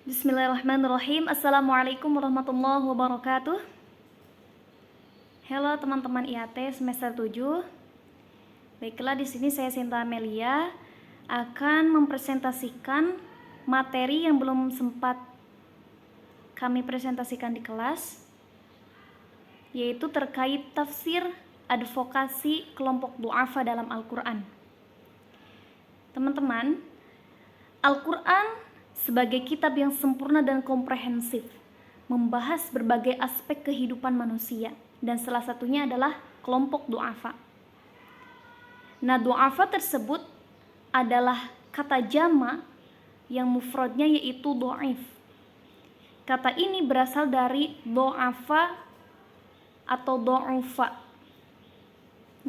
Bismillahirrahmanirrahim. Assalamualaikum warahmatullahi wabarakatuh. Halo teman-teman IAT semester 7. Baiklah, di sini saya Sinta Amelia akan mempresentasikan materi yang belum sempat kami presentasikan di kelas, yaitu terkait tafsir advokasi kelompok du'afa dalam Al-Quran. Teman-teman, Al-Quran sebagai kitab yang sempurna dan komprehensif, membahas berbagai aspek kehidupan manusia, dan salah satunya adalah kelompok du'afa. Nah, du'afa tersebut adalah kata jama yang mufradnya yaitu do'if. Kata ini berasal dari do'afa atau do'ufa.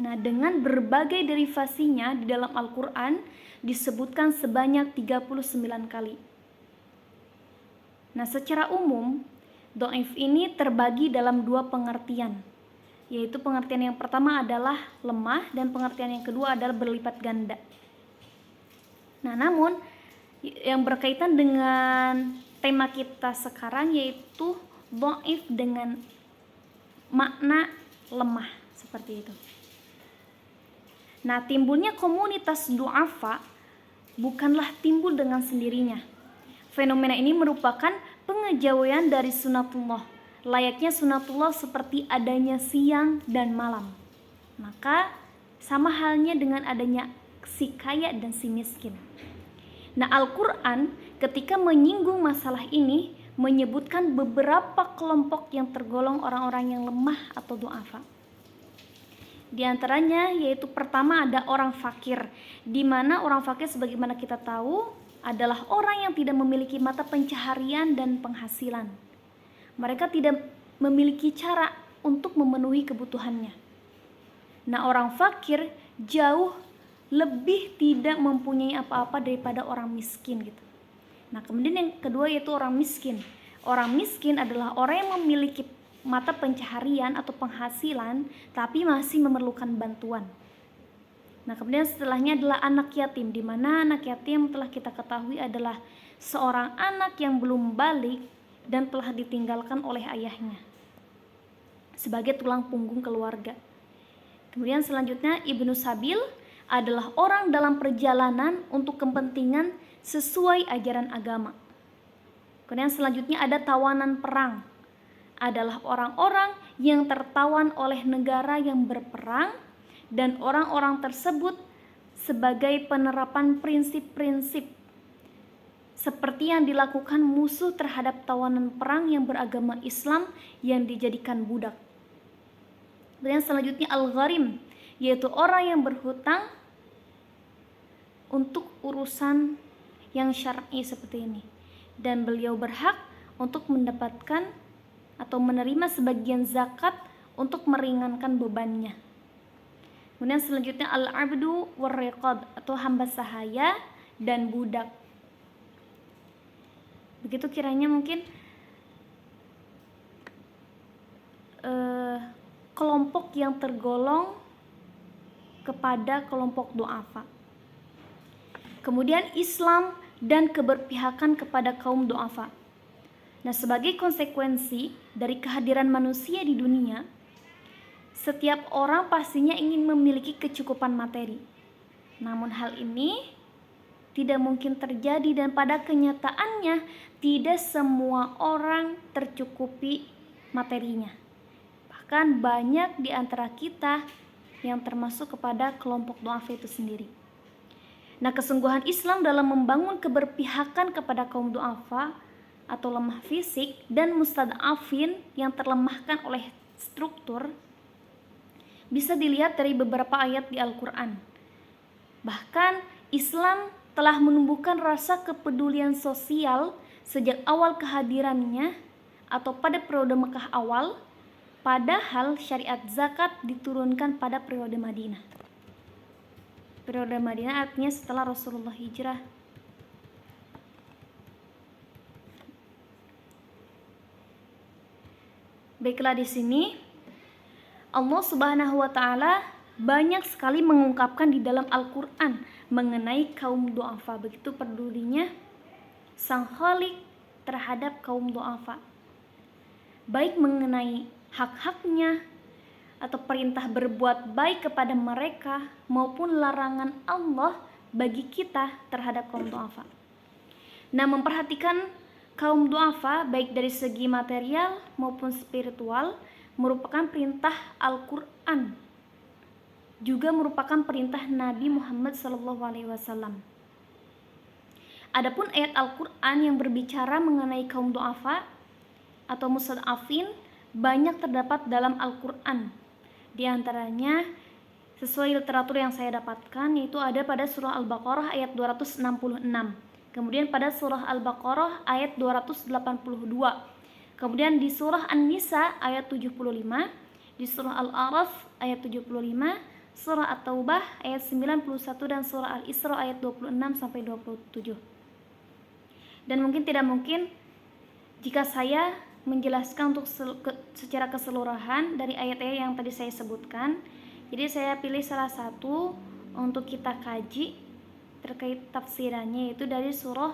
Nah, dengan berbagai derivasinya di dalam Al-Quran disebutkan sebanyak 39 kali. Nah, secara umum, do'if ini terbagi dalam dua pengertian, yaitu pengertian yang pertama adalah lemah dan pengertian yang kedua adalah berlipat ganda. Nah, namun yang berkaitan dengan tema kita sekarang yaitu do'if dengan makna lemah, seperti itu. Nah, timbulnya komunitas du'afa bukanlah timbul dengan sendirinya. Fenomena ini merupakan pengejauhan dari sunatullah, layaknya sunatullah seperti adanya siang dan malam. Maka sama halnya dengan adanya si kaya dan si miskin. Nah, Al-Quran ketika menyinggung masalah ini menyebutkan beberapa kelompok yang tergolong orang-orang yang lemah atau du'afa. Di antaranya yaitu pertama ada orang fakir, di mana orang fakir sebagaimana kita tahu adalah orang yang tidak memiliki mata pencaharian dan penghasilan. Mereka tidak memiliki cara untuk memenuhi kebutuhannya. Nah, orang fakir jauh lebih tidak mempunyai apa-apa daripada orang miskin gitu. Nah, kemudian yang kedua yaitu orang miskin. Orang miskin adalah orang yang memiliki mata pencaharian atau penghasilan tapi masih memerlukan bantuan. Nah, kemudian setelahnya adalah anak yatim, di mana anak yatim telah kita ketahui adalah seorang anak yang belum balik dan telah ditinggalkan oleh ayahnya sebagai tulang punggung keluarga. Kemudian selanjutnya Ibnu Sabil adalah orang dalam perjalanan untuk kepentingan sesuai ajaran agama. Kemudian selanjutnya ada tawanan perang, adalah orang-orang yang tertawan oleh negara yang berperang dan orang-orang tersebut sebagai penerapan prinsip-prinsip seperti yang dilakukan musuh terhadap tawanan perang yang beragama Islam yang dijadikan budak. Kemudian selanjutnya al-gharim, yaitu orang yang berhutang untuk urusan yang syar'i seperti ini, dan beliau berhak untuk mendapatkan atau menerima sebagian zakat untuk meringankan bebannya. Kemudian selanjutnya al-abdu war-riqab, atau hamba sahaya dan budak. Begitu kiranya mungkin kelompok yang tergolong kepada kelompok du'afa. Kemudian Islam dan keberpihakan kepada kaum du'afa. Nah, sebagai konsekuensi dari kehadiran manusia di dunia, setiap orang pastinya ingin memiliki kecukupan materi. Namun hal ini tidak mungkin terjadi dan pada kenyataannya tidak semua orang tercukupi materinya. Bahkan banyak di antara kita yang termasuk kepada kelompok du'afa itu sendiri. Nah, kesungguhan Islam dalam membangun keberpihakan kepada kaum du'afa atau lemah fisik dan mustad'afin yang terlemahkan oleh struktur bisa dilihat dari beberapa ayat di Al-Quran. Bahkan Islam telah menumbuhkan rasa kepedulian sosial sejak awal kehadirannya atau pada periode Mekah awal, padahal syariat zakat diturunkan pada periode Madinah. Periode Madinah artinya setelah Rasulullah hijrah. Baiklah, di sini Allah Subhanahu wa taala banyak sekali mengungkapkan di dalam Al-Quran mengenai kaum du'afa. Begitu pedulinya Sang Khalik terhadap kaum du'afa, baik mengenai hak-haknya atau perintah berbuat baik kepada mereka maupun larangan Allah bagi kita terhadap kaum du'afa. Nah, memperhatikan kaum du'afa baik dari segi material maupun spiritual merupakan perintah Al-Quran, juga merupakan perintah Nabi Muhammad SAW. Adapun ayat Al-Quran yang berbicara mengenai kaum du'afa atau mustad'afin banyak terdapat dalam Al-Quran. Di antaranya sesuai literatur yang saya dapatkan yaitu ada pada surah Al-Baqarah ayat 266, kemudian pada surah Al-Baqarah ayat 282, kemudian di surah An-Nisa ayat 75, di surah Al-A'raf ayat 75, surah At-Taubah ayat 91, dan surah Al-Isra ayat 26-27. Dan mungkin tidak mungkin jika saya menjelaskan untuk secara keseluruhan dari ayat-ayat yang tadi saya sebutkan. Jadi saya pilih salah satu untuk kita kaji terkait tafsirannya, yaitu dari surah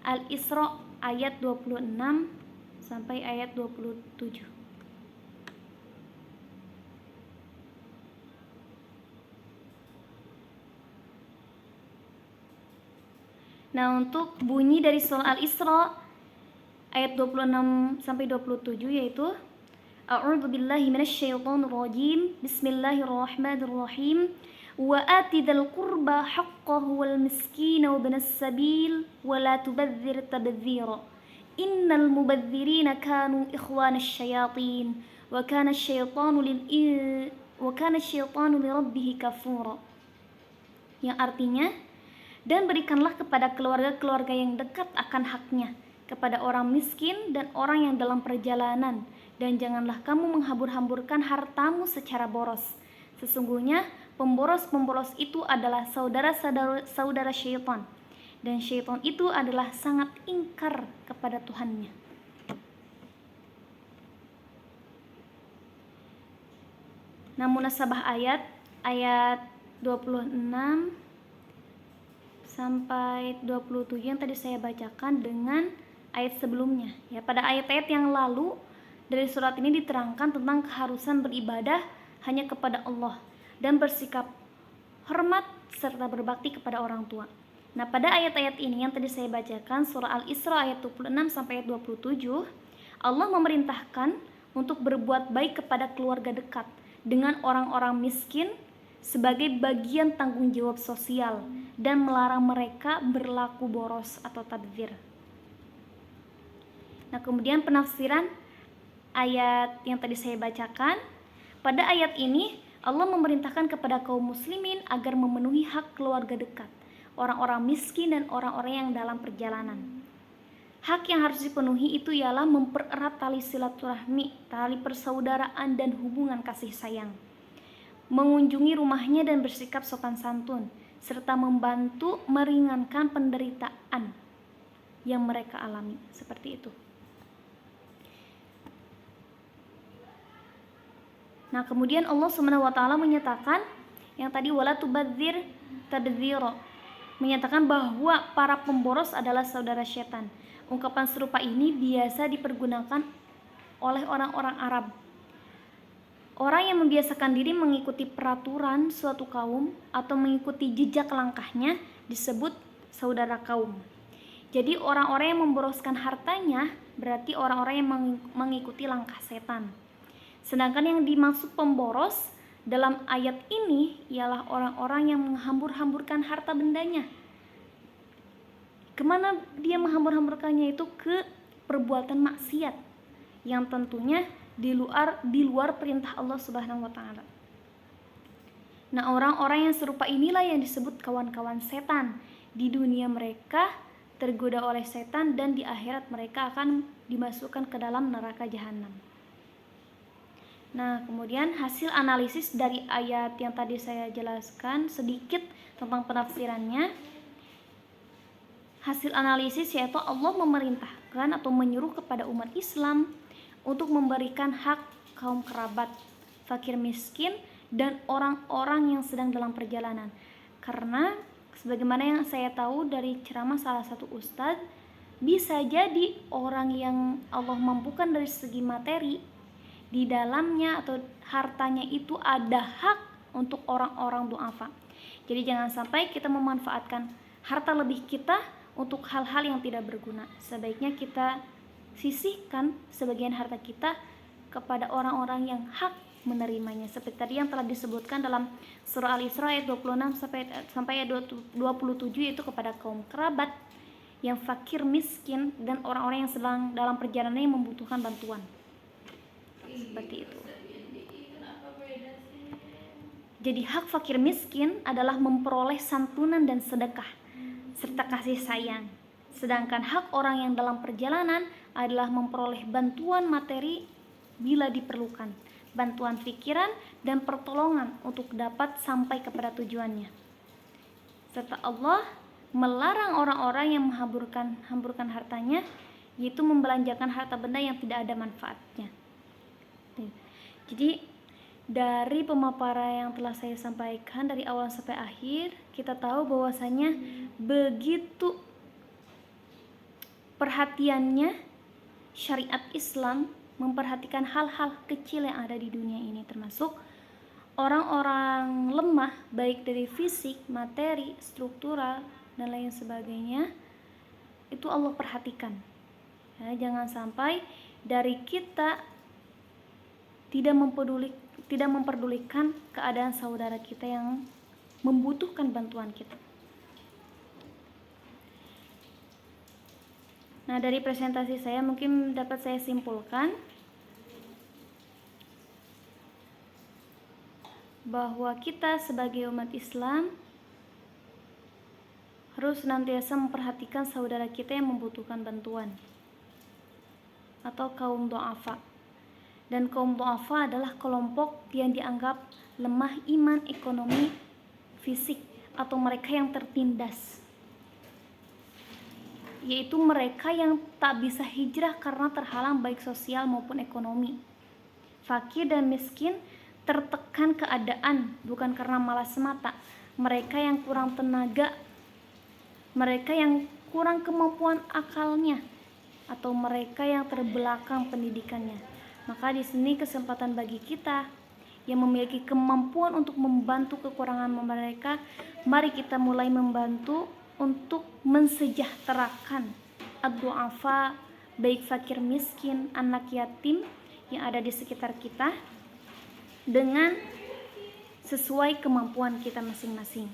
Al-Isra ayat 26 sampai ayat 27. Nah, untuk bunyi dari surah Al-Isra ayat 26 sampai 27 yaitu A'udzu billahi minasyaitonir rajim. Bismillahirrahmanirrahim. Wa ati dzal qurba haqqahu wal miskina wa ibnas sabil wa la tubadzir tabdzira. Innal mubadzirina kanu ikhwanasy syayatin wa kana asyaitanu lirabbih kafura. Yang artinya, dan berikanlah kepada keluarga-keluarga yang dekat akan haknya, kepada orang miskin dan orang yang dalam perjalanan, dan janganlah kamu menghambur-hamburkan hartamu secara boros. Sesungguhnya pemboros-pemboros itu adalah saudara syaitan, dan syaitan itu adalah sangat ingkar kepada Tuhannya. Nah, munasabah ayat 26 sampai 27 yang tadi saya bacakan dengan ayat sebelumnya. Ya, pada ayat-ayat yang lalu dari surat ini diterangkan tentang keharusan beribadah hanya kepada Allah dan bersikap hormat serta berbakti kepada orang tua. Nah, pada ayat-ayat ini yang tadi saya bacakan, surah Al-Isra ayat 26 sampai ayat 27, Allah memerintahkan untuk berbuat baik kepada keluarga dekat dengan orang-orang miskin sebagai bagian tanggung jawab sosial dan melarang mereka berlaku boros atau tabdzir. Nah, kemudian penafsiran ayat yang tadi saya bacakan. Pada ayat ini Allah memerintahkan kepada kaum muslimin agar memenuhi hak keluarga dekat, orang-orang miskin dan orang-orang yang dalam perjalanan. Hak yang harus dipenuhi itu ialah mempererat tali silaturahmi, tali persaudaraan dan hubungan kasih sayang, mengunjungi rumahnya dan bersikap sopan santun, serta membantu meringankan penderitaan yang mereka alami. Seperti itu. Nah, kemudian Allah SWT menyatakan yang tadi wala tubadzir tabdzira, menyatakan bahwa para pemboros adalah saudara setan. Ungkapan serupa ini biasa dipergunakan oleh orang-orang Arab. Orang yang membiasakan diri mengikuti peraturan suatu kaum atau mengikuti jejak langkahnya disebut saudara kaum. Jadi orang-orang yang memboroskan hartanya berarti orang-orang yang mengikuti langkah setan. Sedangkan yang dimaksud pemboros dalam ayat ini ialah orang-orang yang menghambur-hamburkan harta bendanya. Kemana dia menghambur-hamburkannya? Itu ke perbuatan maksiat yang tentunya di luar perintah Allah Subhanahu wa taala. Nah, orang-orang yang serupa inilah yang disebut kawan-kawan setan. Di dunia mereka tergoda oleh setan dan di akhirat mereka akan dimasukkan ke dalam neraka jahanam. Nah, kemudian hasil analisis dari ayat yang tadi saya jelaskan sedikit tentang penafsirannya. Hasil analisis yaitu Allah memerintahkan atau menyuruh kepada umat Islam untuk memberikan hak kaum kerabat, fakir miskin, dan orang-orang yang sedang dalam perjalanan. Karena sebagaimana yang saya tahu dari ceramah salah satu ustadz, Bisa jadi orang yang Allah mampukan dari segi materi, di dalamnya atau hartanya itu ada hak untuk orang-orang du'afa. Jadi jangan sampai kita memanfaatkan harta lebih kita untuk hal-hal yang tidak berguna. Sebaiknya kita sisihkan sebagian harta kita kepada orang-orang yang hak menerimanya, seperti tadi yang telah disebutkan dalam surah Al-Isra ayat 26 sampai ayat 27, yaitu kepada kaum kerabat yang fakir miskin dan orang-orang yang sedang dalam perjalanan yang membutuhkan bantuan. Seperti itu. Jadi hak fakir miskin adalah memperoleh santunan dan sedekah serta kasih sayang. Sedangkan hak orang yang dalam perjalanan adalah memperoleh bantuan materi bila diperlukan, bantuan pikiran dan pertolongan untuk dapat sampai kepada tujuannya. Serta Allah melarang orang-orang yang hamburkan hartanya, yaitu membelanjakan harta benda yang tidak ada manfaatnya. Jadi dari pemaparan yang telah saya sampaikan dari awal sampai akhir, kita tahu bahwasanya begitu perhatiannya syariat Islam memperhatikan hal-hal kecil yang ada di dunia ini, termasuk orang-orang lemah baik dari fisik, materi, struktural dan lain sebagainya. Itu Allah perhatikan. Ya, jangan sampai dari kita tidak memperdulikan keadaan saudara kita yang membutuhkan bantuan kita. Nah, dari presentasi saya mungkin dapat saya simpulkan bahwa kita sebagai umat Islam harus senantiasa memperhatikan saudara kita yang membutuhkan bantuan atau kaum du'afa. Dan kaum du'afa adalah kelompok yang dianggap lemah iman, ekonomi, fisik, atau mereka yang tertindas, yaitu mereka yang tak bisa hijrah karena terhalang baik sosial maupun ekonomi. Fakir dan miskin tertekan keadaan bukan karena malas semata. Mereka yang kurang tenaga, mereka yang kurang kemampuan akalnya, atau mereka yang terbelakang pendidikannya. Maka di sini kesempatan bagi kita yang memiliki kemampuan untuk membantu kekurangan mereka. Mari kita mulai membantu untuk mensejahterakan ad-du'afa, baik fakir miskin, anak yatim yang ada di sekitar kita, dengan sesuai kemampuan kita masing-masing.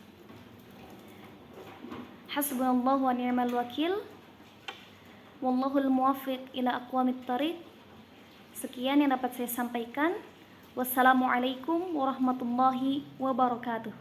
Hasbunallahu wa ni'mal wakil, wallahul muwaffiq ila aqwamit thariq. Sekian yang dapat saya sampaikan. Wassalamualaikum warahmatullahi wabarakatuh.